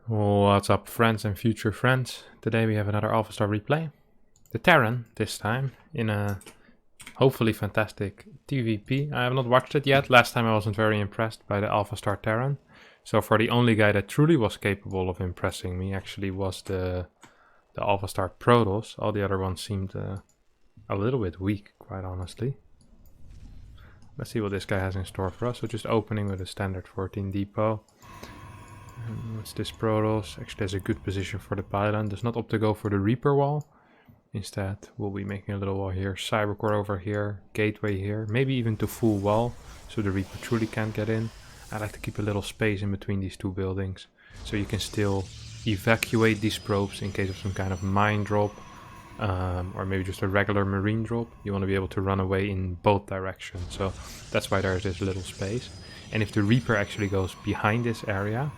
What's up, friends and future friends? Today we have another Alphastar replay. The Terran, this time, in a hopefully fantastic TVP. I have not watched it yet. Last time I wasn't very impressed by the Alphastar Terran. So far the only guy that truly was capable of impressing me actually was the Alphastar Protoss. All the other ones seemed a little bit weak, quite honestly. Let's see what this guy has in store for us. So just opening with a standard 14 depot. What's this Protoss? Actually has a good position for the pylon. Does not opt to go for the Reaper wall. Instead, we'll be making a little wall here. Cybercore over here. Gateway here. Maybe even to full wall. So the Reaper truly can't get in. I like to keep a little space in between these two buildings. So you can still evacuate these probes in case of some kind of mine drop. Or maybe just a regular marine drop. You want to be able to run away in both directions. So that's why there's this little space. And if the Reaper actually goes behind this area,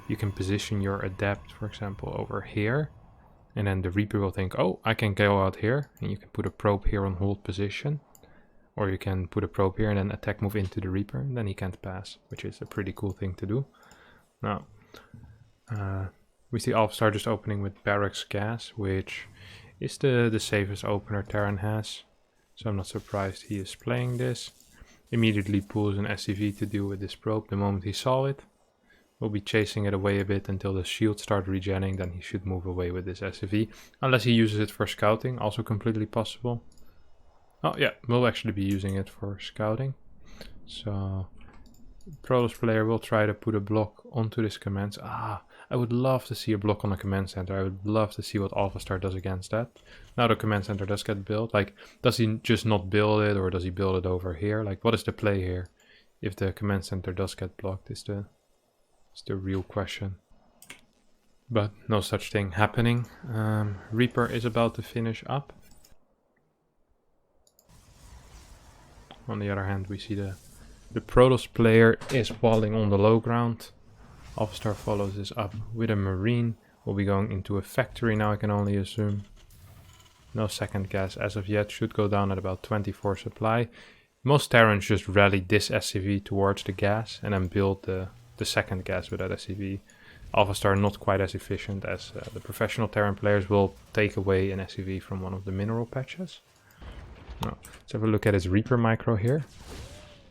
you can position your adept, for example, over here. And then the Reaper will think, oh, I can go out here. And you can put a probe here on hold position. Or you can put a probe here and then attack move into the Reaper. And then he can't pass, which is a pretty cool thing to do. Now, we see Alphastar just opening with Barracks Gas, which is the safest opener Terran has. So I'm not surprised he is playing this. Immediately pulls an SCV to deal with this probe the moment he saw it. We'll be chasing it away a bit until the shields start regenning, then he should move away with this SCV. Unless he uses it for scouting, also completely possible. Oh yeah, we'll actually be using it for scouting. So, Protoss player will try to put a block onto this command. I would love to see a block on a command center. I would love to see what Alphastar does against that. Now the command center does get built. Like, does he just not build it, or does he build it over here? Like, what is the play here? If the command center does get blocked, is the real question. But no such thing happening. Reaper is about to finish up. On the other hand, we see the Protoss player is walling on the low ground. Alphastar follows this up with a marine. We'll be going into a factory now, I can only assume. No second gas as of yet. Should go down at about 24 supply. Most Terrans just rally this SCV towards the gas and then build the second gas with that SCV. Alphastar not quite as efficient as the professional Terran players. Will take away an SCV from one of the mineral patches. Now, let's have a look at its Reaper micro here.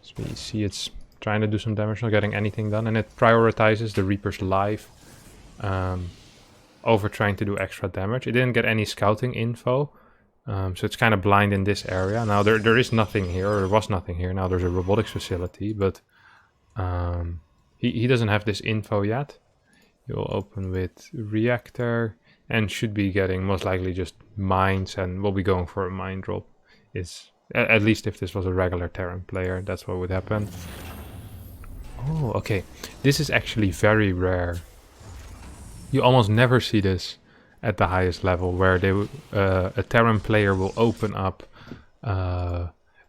So we see it's trying to do some damage, not getting anything done, and it prioritizes the Reaper's life over trying to do extra damage. It didn't get any scouting info, so it's kind of blind in this area. Now there is nothing here, or there was nothing here. Now there's a robotics facility, but he doesn't have this info yet. He will open with reactor and should be getting most likely just mines, and will be going for a mine drop. At least if this was a regular Terran player, that's what would happen. Oh, okay. This is actually very rare. You almost never see this at the highest level, where a Terran player will open up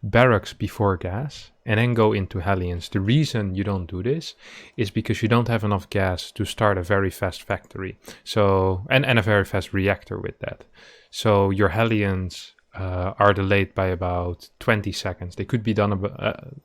barracks before gas and then go into Hellions. The reason you don't do this is because you don't have enough gas to start a very fast factory. So and a very fast reactor with that. So your Hellions are delayed by about 20 seconds. They could be done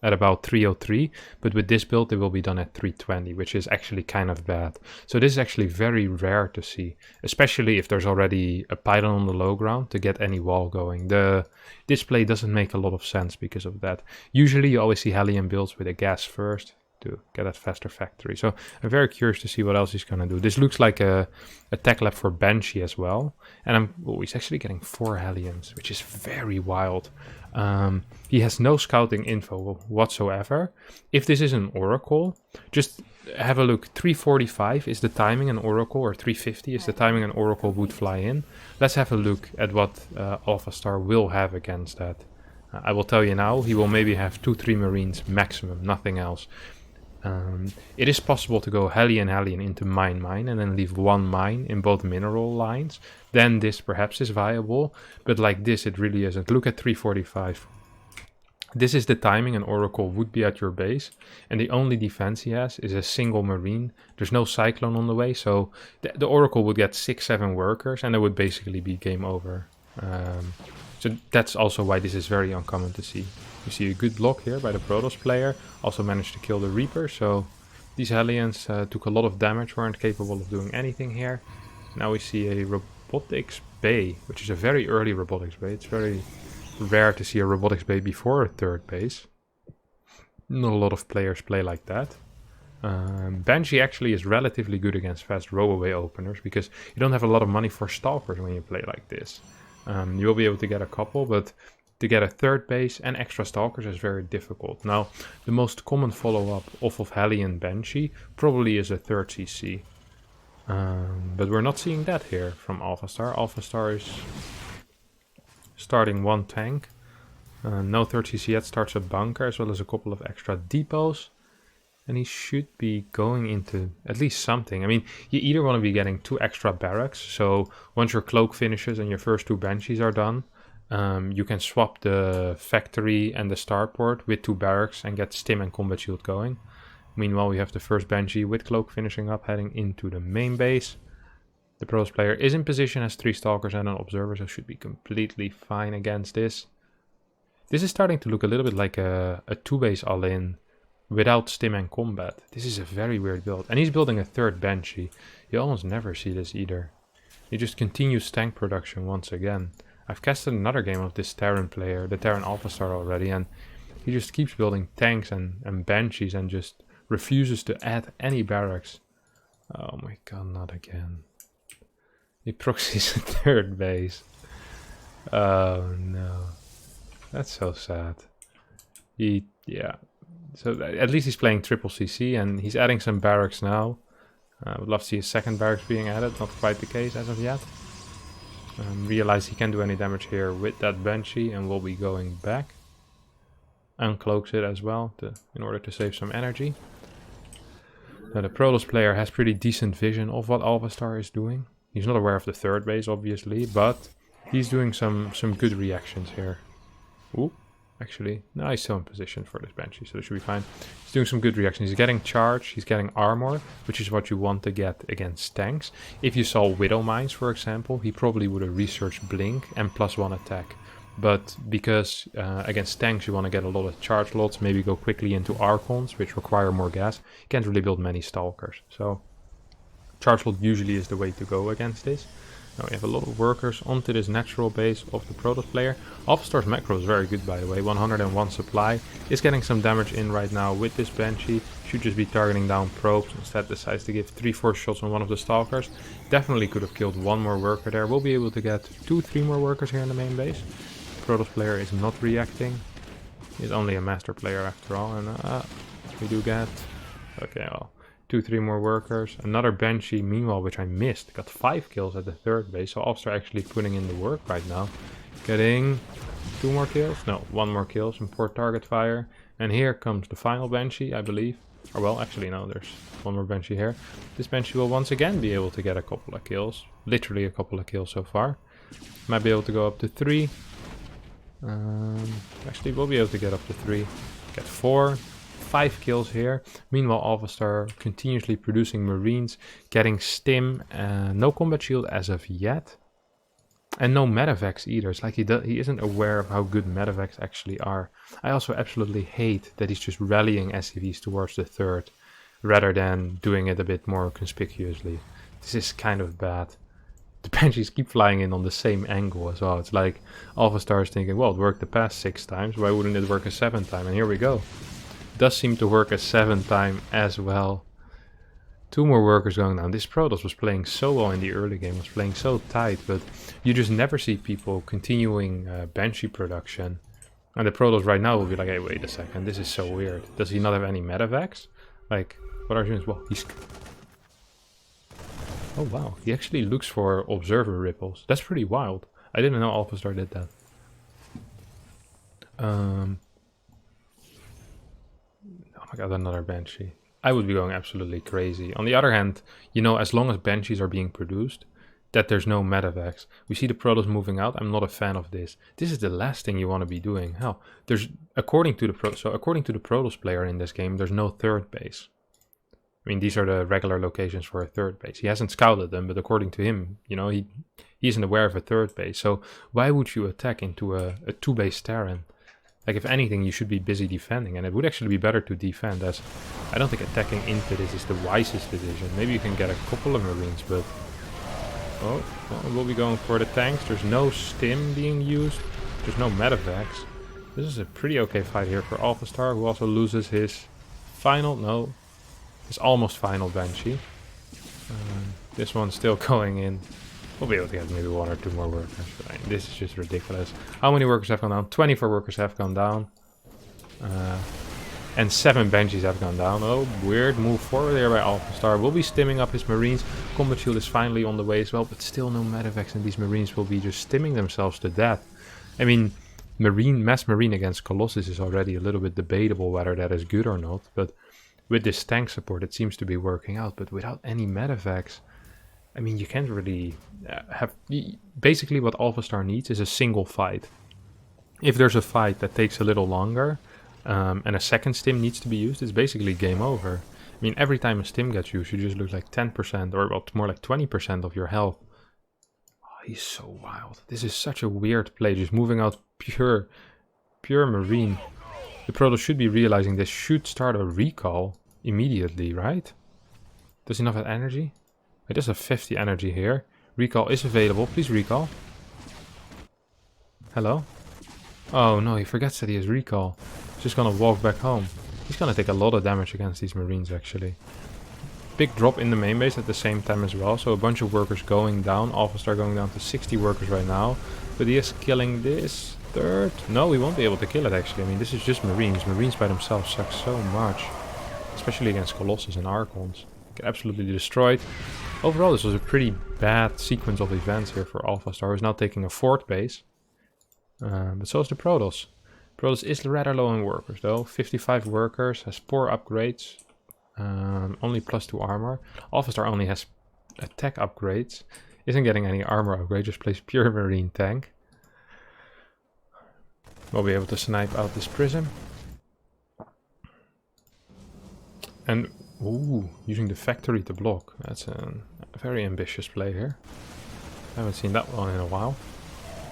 at about 303, but with this build they will be done at 320, which is actually kind of bad. So this is actually very rare to see, especially if there's already a pylon on the low ground to get any wall going. The display doesn't make a lot of sense because of that. Usually you always see Hellion builds with a gas first to get that faster factory. So I'm very curious to see what else he's going to do. This looks like a tech lab for Banshee as well. And he's actually getting 4 Hellions, which is very wild. He has no scouting info whatsoever. If this is an Oracle, just have a look. 345 is the timing an Oracle, or 350 is the timing an Oracle would fly in. Let's have a look at what Alphastar will have against that. I will tell you now, he will maybe have 2-3 Marines maximum, nothing else. It is possible to go Hellion into mine and then leave 1 mine in both mineral lines. Then this perhaps is viable, but like this it really isn't. Look at 345. This is the timing an Oracle would be at your base, and the only defense he has is a single marine. There's no cyclone on the way, so the Oracle would get 6-7 workers and it would basically be game over. So that's also why this is very uncommon to see. You see a good block here by the Protoss player. Also managed to kill the Reaper, so These Hellions took a lot of damage, weren't capable of doing anything here. Now we see a robotics bay, which is a very early robotics bay. It's very rare to see a robotics bay before a third base. Not a lot of players play like that. Banshee actually is relatively good against fast robo-bay openers because you don't have a lot of money for stalkers when you play like this. You will be able to get a couple, but to get a third base and extra stalkers is very difficult. Now, the most common follow-up off of Hellion Banshee probably is a third CC. But we're not seeing that here from Alphastar. Alphastar is starting one tank. No third CC yet, starts a bunker as well as a couple of extra depots. And he should be going into at least something. I mean, you either want to be getting 2 extra barracks. So once your cloak finishes and your first 2 banshees are done, you can swap the factory and the starport with 2 barracks and get stim and combat shield going. Meanwhile, we have the first banshee with cloak finishing up, heading into the main base. The Protoss player is in position, has 3 stalkers and an observer, so should be completely fine against this. This is starting to look a little bit like a 2-base all-in without stim and combat. This is a very weird build. And he's building a third banshee. You almost never see this either. He just continues tank production once again. I've casted another game of this Terran player, the Terran Alphastar already, and he just keeps building tanks and banshees and just refuses to add any barracks. Oh my god, not again. He proxies a third base. Oh no. That's so sad. Yeah. So at least he's playing triple CC and he's adding some barracks now. I would love to see a second barracks being added, not quite the case as of yet. Realize he can't do any damage here with that Banshee and will be going back. Uncloaks it as well in order to save some energy. Now the Protoss player has pretty decent vision of what Alphastar is doing. He's not aware of the third base obviously, but he's doing some good reactions here. Ooh, actually, no, he's still in position for this Banshee, so it should be fine. He's doing some good reactions. He's getting charge, he's getting armor, which is what you want to get against tanks. If you saw Widow Mines, for example, he probably would have researched Blink and +1 attack. But because against tanks you want to get a lot of charge lots, maybe go quickly into Archons, which require more gas, you can't really build many Stalkers. So charge lot usually is the way to go against this. Now we have a lot of workers onto this natural base of the Protoss player. Alphastar's macro is very good, by the way. 101 supply. Is getting some damage in right now with this Banshee. Should just be targeting down probes. Instead decides to give 3-4 shots on one of the Stalkers. Definitely could have killed one more worker there. We'll be able to get 2-3 more workers here in the main base. Protoss player is not reacting. He's only a master player after all. And we do get... Okay, well... 2-3 more workers. Another Banshee, meanwhile, which I missed. Got 5 kills at the third base. So Alphastar actually putting in the work right now. Getting 2 more kills? No, 1 more kill. Some poor target fire. And here comes the final Banshee, I believe. Or well, actually no, there's 1 more Banshee here. This Banshee will once again be able to get a couple of kills. Literally a couple of kills so far. Might be able to go up to 3. Actually, we'll be able to get up to 3. Get 4. 5 kills here. Meanwhile, Alphastar continuously producing Marines, getting stim, no combat shield as of yet, and no medevacs either. It's like he isn't aware of how good medevacs actually are. I also absolutely hate that he's just rallying SCVs towards the third, rather than doing it a bit more conspicuously. This is kind of bad. The Banshees keep flying in on the same angle as well. It's like Alphastar is thinking, well, it worked the past 6 times, why wouldn't it work a 7th time? And here we go. Does seem to work a 7th time as well. 2 more workers going down. This Protoss was playing so well in the early game, was playing so tight, but you just never see people continuing Banshee production. And the Protoss right now will be like, hey, wait a second, this is so weird. Does he not have any medevacs? Like, what are you... Well, he's... Oh wow, he actually looks for observer ripples. That's pretty wild. I didn't know Alphastar did that. Oh my god, another Banshee. I would be going absolutely crazy. On the other hand, you know, as long as Banshees are being produced, that there's no medevacs. We see the Protoss moving out. I'm not a fan of this. This is the last thing you want to be doing. Hell, there's according to the Protoss player in this game, there's no third base. I mean, these are the regular locations for a third base. He hasn't scouted them, but according to him, you know, he isn't aware of a third base. So why would you attack into a 2-base Terran? Like, if anything, you should be busy defending, and it would actually be better to defend, as I don't think attacking into this is the wisest decision. Maybe you can get a couple of Marines, but... Oh, well, we'll be going for the tanks. There's no stim being used. There's no medevacs. This is a pretty okay fight here for Alphastar, who also loses his final... No, his almost final Banshee. This one's still going in. We'll be able to get maybe 1 or 2 more workers. But, I mean, this is just ridiculous. How many workers have gone down? 24 workers have gone down. And 7 Banshees have gone down. Oh, weird move forward there by Alphastar. Will be stimming up his Marines. Combat Shield is finally on the way as well. But still no medevacs, and these Marines will be just stimming themselves to death. I mean, Mass Marine against Colossus is already a little bit debatable whether that is good or not. But with this tank support, it seems to be working out. But without any medevacs... I mean, you can't really have... Basically, what Alphastar needs is a single fight. If there's a fight that takes a little longer, and a second stim needs to be used, it's basically game over. I mean, every time a stim gets used, you just lose like 10%, or well, more like 20% of your health. Oh, he's so wild. This is such a weird play, just moving out pure Marine. The Protoss should be realizing this should start a recall immediately, right? Does he not have energy? It does have 50 energy here. Recall is available. Please recall. Hello? Oh no, he forgets that he has recall. He's just gonna walk back home. He's gonna take a lot of damage against these Marines, actually. Big drop in the main base at the same time as well. So a bunch of workers going down. Alphastar going down to 60 workers right now. But he is killing this third. No, we won't be able to kill it, actually. I mean, this is just Marines. Marines by themselves suck so much. Especially against Colossus and Archons. Get absolutely destroyed. Overall, this was a pretty bad sequence of events here for Alphastar, who's now taking a 4th base. But so is the Protoss. Protoss is rather low in workers, though. 55 workers, has 4 upgrades. Only +2 armor. Alphastar only has attack upgrades. Isn't getting any armor upgrade, just plays pure Marine tank. We'll be able to snipe out this prism. And... Ooh, using the factory to block. That's a very ambitious play here. Haven't seen that one in a while.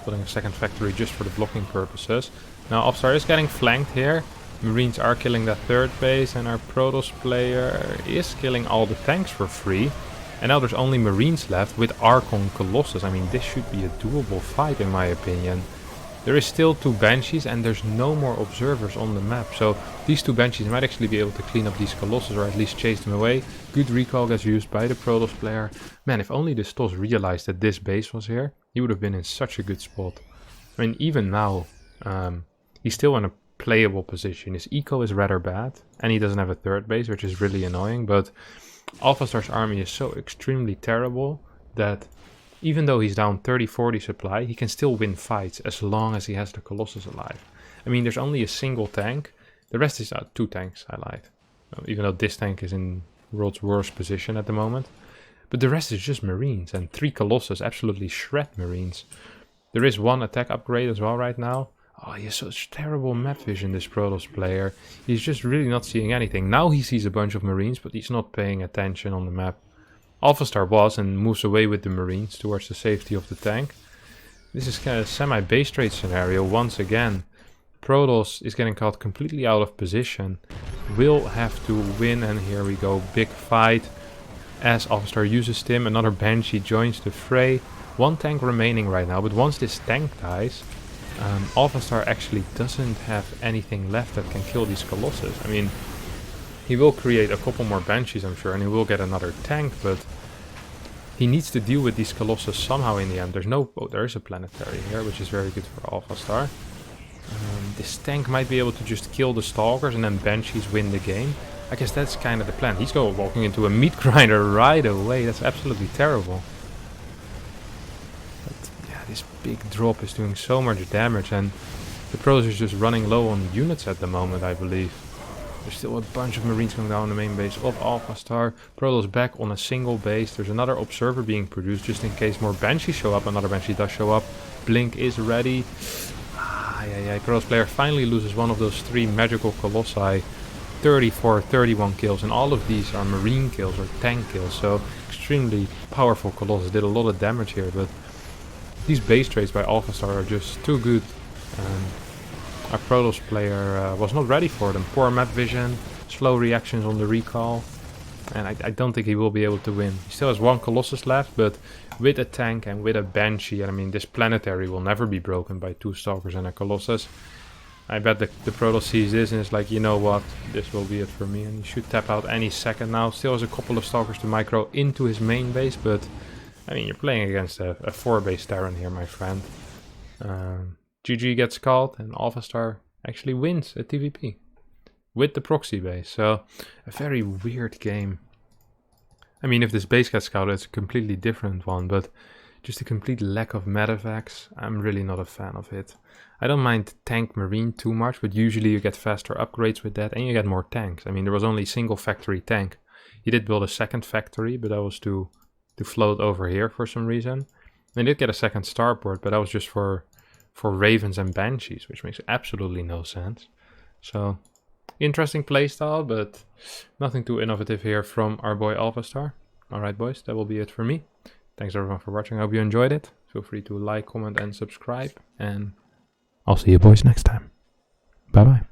Putting a second factory just for the blocking purposes. Now Alphastar is getting flanked here. Marines are killing that 3rd base, and our Protoss player is killing all the tanks for free. And now there's only Marines left with Archon Colossus. I mean, this should be a doable fight in my opinion. There is still 2 Banshees, and there's no more observers on the map. So these 2 Banshees might actually be able to clean up these Colossus, or at least chase them away. Good recall gets used by the Protoss player. Man, if only this Toss realized that this base was here, he would have been in such a good spot. I mean, even now, he's still in a playable position. His eco is rather bad, and he doesn't have a 3rd base, which is really annoying. But Alphastar's army is so extremely terrible that... Even though he's down 30-40 supply, he can still win fights as long as he has the Colossus alive. I mean, there's only a single tank. The rest is 2 tanks, I lied. Even though this tank is in world's worst position at the moment. But the rest is just Marines, and 3 Colossus absolutely shred Marines. There is 1 attack upgrade as well right now. Oh, he has such terrible map vision, this Protoss player. He's just really not seeing anything. Now he sees a bunch of Marines, but he's not paying attention on the map. Alphastar was, and moves away with the Marines towards the safety of the tank. This is kind of a semi-base trade scenario once again. Protoss is getting caught completely out of position. Will have to win, and here we go. Big fight. As Alphastar uses Stim, another Banshee joins the fray. 1 tank remaining right now, but once this tank dies, Alphastar actually doesn't have anything left that can kill these Colossus. I mean... He will create a couple more Banshees, I'm sure, and he will get another tank, but he needs to deal with these Colossus somehow in the end. There's no... Oh, there is a planetary here, which is very good for Alphastar. This tank might be able to just kill the Stalkers and then Banshees win the game. I guess that's kind of the plan. He's going walking into a meat grinder right away. That's absolutely terrible. But yeah, this big drop is doing so much damage, and the Protoss is just running low on units at the moment, I believe. There's still a bunch of Marines going down the main base of Alphastar. Protoss back on a single base. There's another Observer being produced just in case more Banshees show up. Another Banshee does show up. Blink is ready. Protoss player finally loses one of those 3 magical Colossi. 34, 31 kills. And all of these are Marine kills or tank kills. So extremely powerful Colossus. Did a lot of damage here. But these base trades by Alphastar are just too good. Our Protoss player was not ready for them. Poor map vision, slow reactions on the recall. And I don't think he will be able to win. He still has 1 Colossus left, but with a tank and with a Banshee, I mean, this planetary will never be broken by 2 Stalkers and a Colossus. I bet the Protoss sees this and is like, you know what, this will be it for me. And he should tap out any second now. Still has a couple of Stalkers to micro into his main base, but I mean, you're playing against a 4-base Terran here, my friend. GG gets called and Alphastar actually wins a TVP with the proxy base. So a very weird game. I mean, if this base gets scouted, it's a completely different one, but just a complete lack of medevacs, I'm really not a fan of it. I don't mind tank marine too much, but usually you get faster upgrades with that and you get more tanks. I mean, there was only a single factory tank. He did build a second factory, but that was to float over here for some reason. They did get a second starport, but that was just for Ravens and Banshees, which makes absolutely no sense. So, interesting playstyle, but nothing too innovative here from our boy Alphastar. Alright boys, that will be it for me. Thanks everyone for watching, I hope you enjoyed it. Feel free to like, comment and subscribe, and I'll see you boys next time. Bye bye.